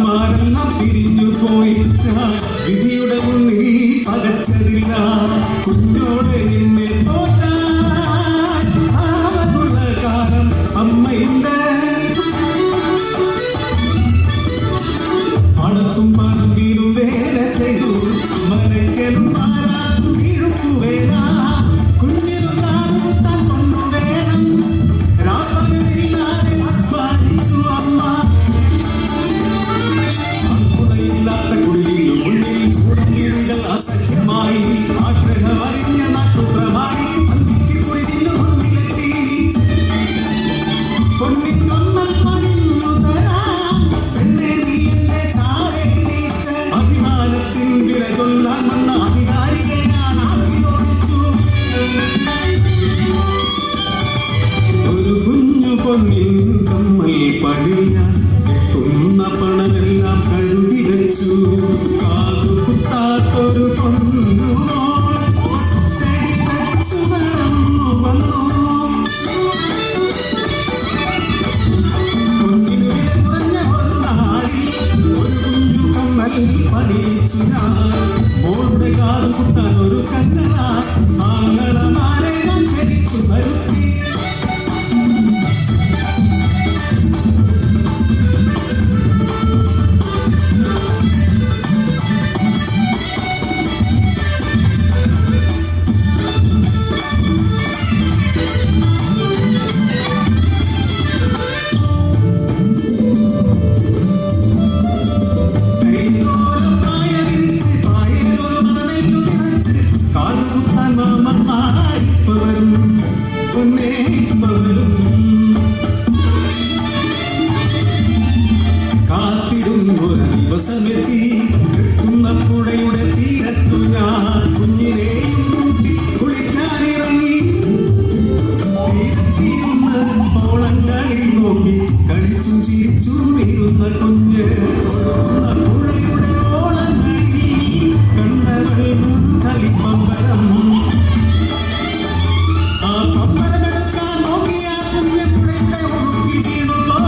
ചങ്ങാതിമാരെല്ലാം പിരിഞ്ഞു പോയി വിധിയുടെ മുന്നിൽ പകച്ചതില്ല കുഞ്ഞോട് എന്നെ തോറ്റാനുള്ള കാലം അമ്മയുണ്ട് പണത്തും പണം വീരും വേല ചെയ്തു മരക്കലും മാറാനും വീഴുക്കുവേല കുഞ്ഞിനും താൻ കൊണ്ടു വേണം രാപ്പകലില്ലാതെ അധ്വാനിച്ചു അമ്മ അക്കുടയില്ലാത്ത കുടിയിലും ഉള്ളിൽ ചൂടങ്ങിടുകൾ അസഖ്യമായി ആഗ്രഹമറിഞ്ഞ നാട്ടുപ്രമായി അന്തിക്ക് കുടിഞ്ഞു മുന്നിലെത്തി പൊന്നിൻ കൊന്നൽ മറിഞ്ഞു തരാം എന്നെ നീ എന്റെ ചാരയിലേക്ക് അഭിമാനത്തിൻ വില കൊല്ലാൻ വന്ന അധികാരിയെ ഞാൻ ആക്കിയോടിച്ചു ഒരു കുഞ്ഞു പൊന്നിൻ കമ്മൽ പണിയാൻ കെട്ടുന്ന പണമെല്ലാം കഴുകി വെച്ചു കാതു കുത്താത്തൊരു പൊന്നു ചെടി വെച്ചു നടന്നു വന്നു പൊന്നിനു വില കുറഞ്ഞ ഒരു നാളിൽ ഒരു കുഞ്ഞു കമ്മൽ പണിയിച്ചു ഞാൻ മോളുടെ കാതു കുത്താൻ ഒരു കണ്ണട ആങ്ങളമാരെ ഞാൻ ക്ഷണിച്ചു വരുത്തി കാത്തിരുന്നു ഒരു ദിവസമെത്തി പുഴയുടെ തീരത്തു ഞാൻ കുഞ്ഞിനെയും കൂട്ടി കുളിക്കാനിറങ്ങി തീരത്തിരുന്ന് ഓളങ്ങളിൽ നോക്കി കളിച്ചും ചിരിച്ചും ഇരുന്ന കുഞ്ഞ് പുഴയുടെ ഓളങ്ങളിൽ കണ്ണകൾ കളിപ്പമ്പരം ആ പമ്പരമെടുക്കാൻ നോക്കിയ കുഞ്ഞ് പുഴയുടെ ഒഴുക്കി വീണുള്ളോ